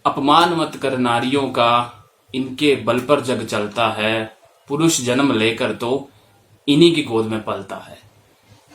अपमान मत कर नारियों का, इनके बल पर जग चलता है। पुरुष जन्म लेकर तो इन्हीं की गोद में पलता है।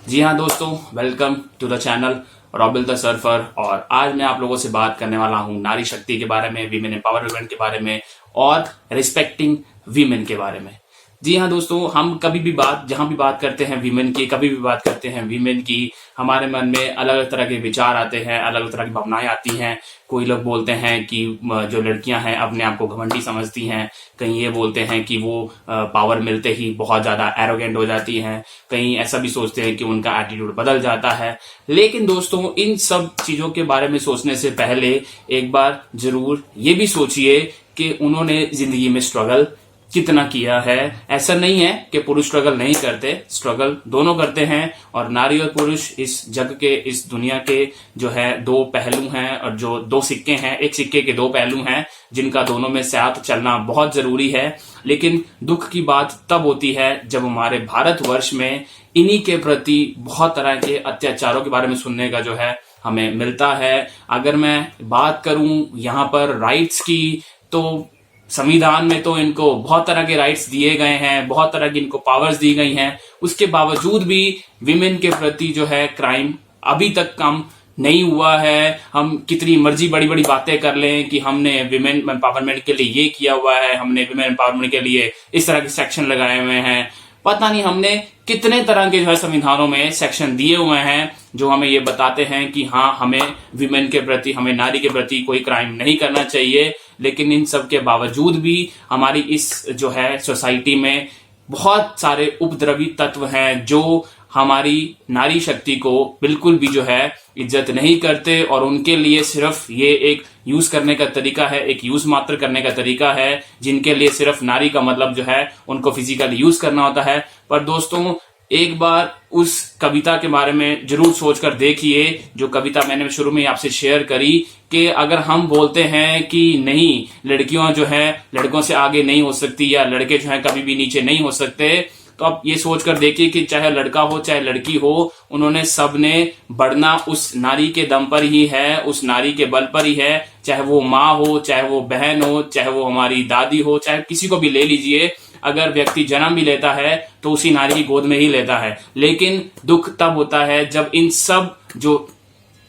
जी हाँ दोस्तों, वेलकम टू द चैनल रॉबिल द सर्फर। और आज मैं आप लोगों से बात करने वाला हूँ नारी शक्ति के बारे में, वीमेन एम्पावरमेंट के बारे में और रिस्पेक्टिंग वीमेन के बारे में। जी हाँ दोस्तों, हम कभी भी जहां भी बात करते हैं वीमेन की, कभी भी बात करते हैं वीमेन की, हमारे मन में अलग अलग तरह के विचार आते हैं, अलग अलग तरह की भावनाएं आती हैं। कोई लोग बोलते हैं कि जो लड़कियां हैं अपने आप को घमंडी समझती हैं, कहीं ये बोलते हैं कि वो पावर मिलते ही बहुत ज्यादा एरोगेंट हो जाती हैं, कहीं ऐसा भी सोचते हैं कि उनका एटीट्यूड बदल जाता है। लेकिन दोस्तों, इन सब चीजों के बारे में सोचने से पहले एक बार जरूर ये भी सोचिए कि उन्होंने जिंदगी में स्ट्रगल कितना किया है। ऐसा नहीं है कि पुरुष स्ट्रगल नहीं करते, स्ट्रगल दोनों करते हैं। और नारी और पुरुष इस जग के, इस दुनिया के जो है दो पहलू हैं, और जो दो सिक्के हैं, एक सिक्के के दो पहलू हैं जिनका दोनों में साथ चलना बहुत जरूरी है। लेकिन दुख की बात तब होती है जब हमारे भारतवर्ष में इन्हीं के प्रति बहुत तरह के अत्याचारों के बारे में सुनने का जो है हमें मिलता है। अगर मैं बात करूं यहाँ पर राइट्स की, तो संविधान में तो इनको बहुत तरह के राइट्स दिए गए हैं, बहुत तरह की इनको पावर्स दी गई हैं। उसके बावजूद भी विमेन के प्रति जो है क्राइम अभी तक कम नहीं हुआ है। हम कितनी मर्जी बड़ी बड़ी बातें कर लें कि हमने विमेन एम्पावरमेंट के लिए ये किया हुआ है, हमने विमेन एम्पावरमेंट के लिए इस तरह के सेक्शन लगाए हुए हैं, पता नहीं हमने कितने तरह के जो है संविधानों में सेक्शन दिए हुए हैं जो हमें ये बताते हैं कि हाँ, हमें विमेन के प्रति, हमें नारी के प्रति कोई क्राइम नहीं करना चाहिए। लेकिन इन सब के बावजूद भी हमारी इस जो है सोसाइटी में बहुत सारे उपद्रवी तत्व हैं जो हमारी नारी शक्ति को बिल्कुल भी जो है इज्जत नहीं करते, और उनके लिए सिर्फ ये एक यूज करने का तरीका है, एक यूज मात्र करने का तरीका है, जिनके लिए सिर्फ नारी का मतलब जो है उनको फिजिकली यूज करना होता है। पर दोस्तों, एक बार उस कविता के बारे में जरूर सोचकर देखिए जो कविता मैंने शुरू में आपसे शेयर करी, कि अगर हम बोलते हैं कि नहीं, लड़कियां जो है लड़कों से आगे नहीं हो सकती, या लड़के जो है कभी भी नीचे नहीं हो सकते, तो आप ये सोचकर देखिए कि चाहे लड़का हो चाहे लड़की हो, उन्होंने सबने बढ़ना उस नारी के दम पर ही है, उस नारी के बल पर ही है। चाहे वो माँ हो, चाहे वो बहन हो, चाहे वो हमारी दादी हो, चाहे किसी को भी ले लीजिए। अगर व्यक्ति जन्म भी लेता है तो उसी नारी की गोद में ही लेता है। लेकिन दुख तब होता है जब इन सब जो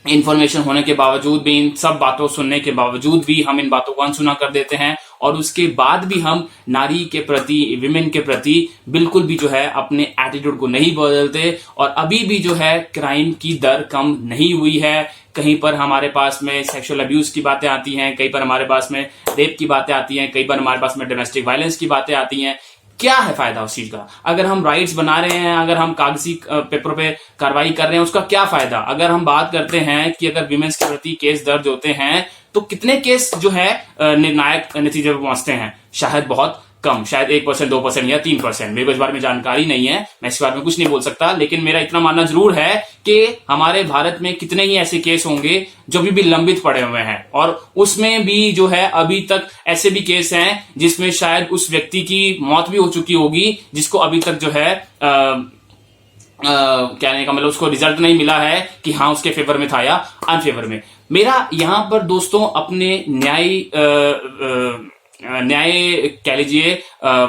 इन्फॉर्मेशन होने के बावजूद भी, इन सब बातों सुनने के बावजूद भी हम इन बातों को अनसुना कर देते हैं, और उसके बाद भी हम नारी के प्रति, विमेन के प्रति बिल्कुल भी जो है अपने एटीट्यूड को नहीं बदलते। और अभी भी जो है क्राइम की दर कम नहीं हुई है। कहीं पर हमारे पास में सेक्सुअल अब्यूज की बातें आती हैं, कहीं पर हमारे पास में रेप की बातें आती हैं, कहीं पर हमारे पास में डोमेस्टिक वायलेंस की बातें आती हैं। क्या है फायदा उस चीज का? अगर हम राइट्स बना रहे हैं, अगर हम कागजी पेपर पे कार्रवाई कर रहे हैं, उसका क्या फायदा? अगर हम बात करते हैं कि अगर विमेन्स के प्रति केस दर्ज होते हैं तो कितने केस जो है निर्णायक नतीजे पर पहुंचते हैं? शायद बहुत कम, शायद 1%, 2% या 3%। मेरे को इस बारे में जानकारी नहीं है, मैं इस बारे में कुछ नहीं बोल सकता। लेकिन मेरा इतना मानना जरूर है कि हमारे भारत में कितने ही ऐसे केस होंगे जो भी लंबित पड़े हुए हैं, और उसमें भी जो है अभी तक ऐसे भी केस हैं जिसमें शायद उस व्यक्ति की मौत भी हो चुकी होगी, जिसको अभी तक जो है कहने का मतलब उसको रिजल्ट नहीं मिला है कि हाँ उसके फेवर में था या अनफेवर में। मेरा यहाँ पर दोस्तों अपने न्याय कह लीजिए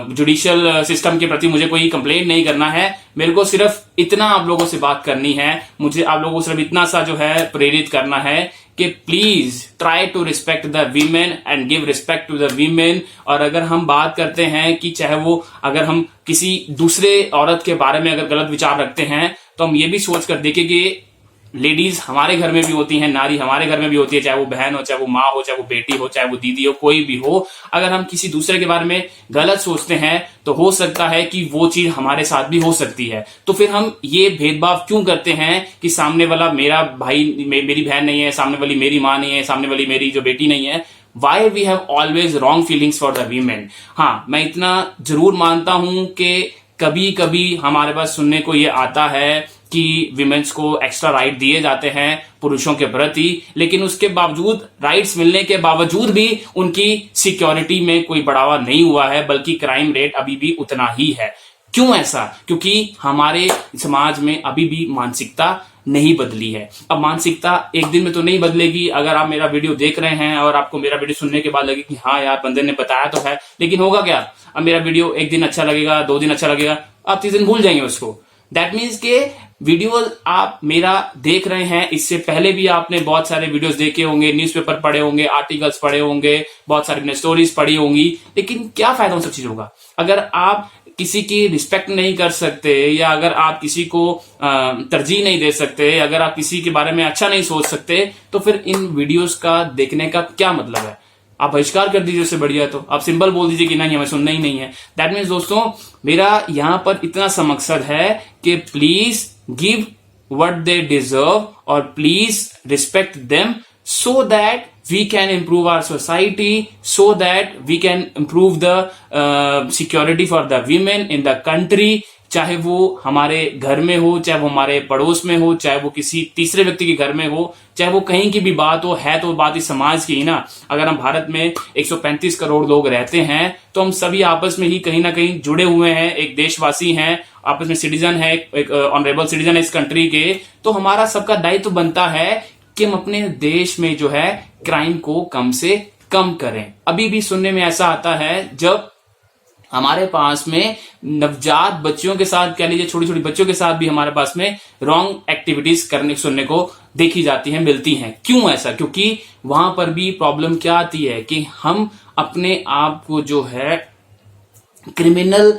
जुडिशियल सिस्टम के प्रति मुझे कोई कंप्लेंट नहीं करना है। मेरे को सिर्फ इतना आप लोगों से बात करनी है, मुझे आप लोगों को सिर्फ इतना सा जो है प्रेरित करना है कि please try to respect the women and give respect to the women. और अगर हम बात करते हैं कि चाहे वो, अगर हम किसी दूसरे औरत के बारे में अगर गलत विचार रखते हैं, तो हम ये भी सोच कर देखें कि लेडीज हमारे घर में भी होती हैं, नारी हमारे घर में भी होती है, चाहे वो बहन हो, चाहे वो माँ हो, चाहे वो बेटी हो, चाहे वो दीदी हो, कोई भी हो। अगर हम किसी दूसरे के बारे में गलत सोचते हैं तो हो सकता है कि वो चीज हमारे साथ भी हो सकती है। तो फिर हम ये भेदभाव क्यों करते हैं कि सामने वाला मेरा भाई, मेरी बहन नहीं है, सामने वाली मेरी माँ नहीं है, सामने वाली मेरी जो बेटी नहीं है? Why we have always wrong feelings for the women? हाँ, मैं इतना जरूर मानता हूं कि कभी कभी हमारे पास सुनने को ये आता है कि विमेन्स को एक्स्ट्रा राइट दिए जाते हैं पुरुषों के प्रति, लेकिन उसके बावजूद, राइट्स मिलने के बावजूद भी उनकी सिक्योरिटी में कोई बढ़ावा नहीं हुआ है, बल्कि क्राइम रेट अभी भी उतना ही है। क्यों ऐसा? क्योंकि हमारे समाज में अभी भी मानसिकता नहीं बदली है। अब मानसिकता एक दिन में तो नहीं बदलेगी। अगर आप मेरा वीडियो देख रहे हैं और आपको मेरा वीडियो सुनने के बाद लगे कि हाँ यार बंदे ने बताया तो है, लेकिन होगा क्या? अब मेरा वीडियो एक दिन अच्छा लगेगा, 2 दिन अच्छा लगेगा, आप 3 दिन भूल जाएंगे उसको। दैट मीन्स के वीडियो आप मेरा देख रहे हैं, इससे पहले भी आपने बहुत सारे वीडियोस देखे होंगे, न्यूज़पेपर पढ़े होंगे, आर्टिकल्स पढ़े होंगे, बहुत सारी स्टोरीज पढ़ी होंगी, लेकिन क्या फायदा उन सब चीजों का अगर आप किसी की रिस्पेक्ट नहीं कर सकते, या अगर आप किसी को तरजीह नहीं दे सकते, अगर आप किसी के बारे में अच्छा नहीं सोच सकते, तो फिर इन वीडियोस का देखने का क्या मतलब है? आप बहिष्कार कर दीजिए, उससे बढ़िया तो आप सिंपल बोल दीजिए कि नहीं हमें सुनना ही नहीं है। दैट मीन्स दोस्तों, मेरा यहां पर इतना सा मकसद है कि please give what they deserve और please respect them, so that we can improve our society, so that we can improve the security for the women in the country, चाहे वो हमारे घर में हो, चाहे वो हमारे पड़ोस में हो, चाहे वो किसी तीसरे व्यक्ति के घर में हो, चाहे वो कहीं की भी बात हो, है तो बात इस समाज की ही ना। अगर हम भारत में 135 करोड़ लोग रहते हैं तो हम सभी आपस में ही कहीं ना कहीं जुड़े हुए हैं, एक देशवासी हैं, आपस में सिटीजन है, एक ऑनरेबल सिटीजन है इस कंट्री के। तो हमारा सबका दायित्व बनता है कि हम अपने देश में जो है क्राइम को कम से कम करें। अभी भी सुनने में ऐसा आता है जब हमारे पास में नवजात बच्चियों के साथ, कह लीजिए छोटी छोटी बच्चों के साथ भी हमारे पास में रॉन्ग एक्टिविटीज करने सुनने को देखी जाती हैं, मिलती हैं। क्यों ऐसा? क्योंकि वहां पर भी प्रॉब्लम क्या आती है कि हम अपने आप को जो है क्रिमिनल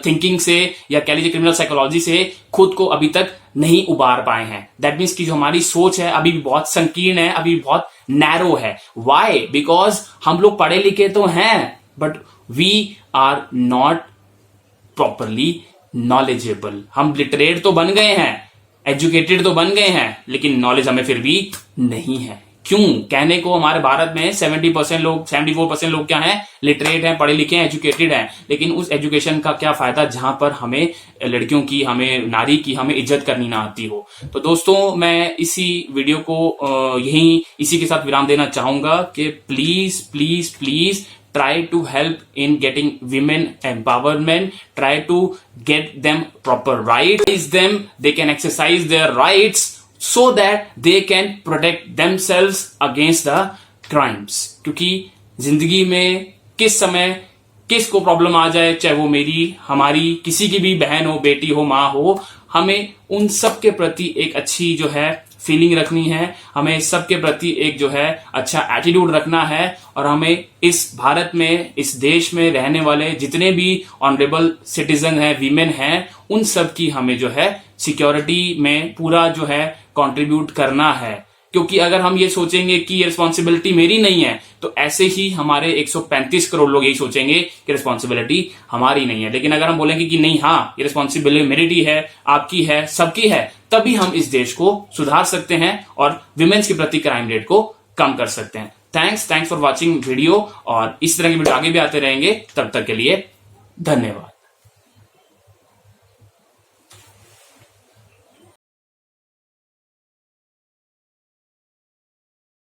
थिंकिंग से, या कह लीजिए क्रिमिनल साइकोलॉजी से खुद को अभी तक नहीं उबार पाए हैं। दैट मीन्स कि जो हमारी सोच है अभी भी बहुत संकीर्ण है, अभी भी बहुत नैरो है। वाई? बिकॉज हम लोग पढ़े लिखे तो हैं, but we are not properly knowledgeable. हम लिटरेट तो बन गए हैं, एजुकेटेड तो बन गए हैं, लेकिन नॉलेज हमें फिर भी नहीं है। क्यों? कहने को हमारे भारत में 70% लोग, 74% लोग क्या हैं? लिटरेट हैं, पढ़े लिखे हैं, एजुकेटेड हैं, लेकिन उस एजुकेशन का क्या फायदा जहां पर हमें लड़कियों की, हमें नारी की, हमें इज्जत करनी ना आती हो। तो दोस्तों, मैं इसी वीडियो को यहीं इसी के साथ विराम देना चाहूंगा कि please please please try to help in getting women empowerment, try to get them proper rights, they can exercise their rights so that they can protect themselves against the crimes। क्योंकि जिंदगी में किस समय किसको प्रॉब्लम आ जाए, चाहे वो मेरी, हमारी, किसी की भी बहन हो, बेटी हो, माँ हो, हमें उन सब के प्रति एक अच्छी जो है फीलिंग रखनी है, हमें सबके प्रति एक जो है अच्छा एटीट्यूड रखना है, और हमें इस भारत में, इस देश में रहने वाले जितने भी ऑनरेबल सिटीजन हैं, वीमेन हैं, उन सब की हमें जो है सिक्योरिटी में पूरा जो है कंट्रीब्यूट करना है। क्योंकि अगर हम ये सोचेंगे कि ये रिस्पॉन्सिबिलिटी मेरी नहीं है, तो ऐसे ही हमारे 135 करोड़ लोग यही सोचेंगे कि रिस्पॉन्सिबिलिटी हमारी नहीं है। लेकिन अगर हम बोलेंगे कि नहीं, हाँ ये रिस्पॉन्सिबिलिटी मेरी है, आपकी है, सबकी है, तभी हम इस देश को सुधार सकते हैं और विमेन्स के प्रति क्राइम रेट को कम कर सकते हैं। थैंक्स फॉर वॉचिंग वीडियो, और इस तरह की वीडियो आगे भी आते रहेंगे। तब तक के लिए धन्यवाद।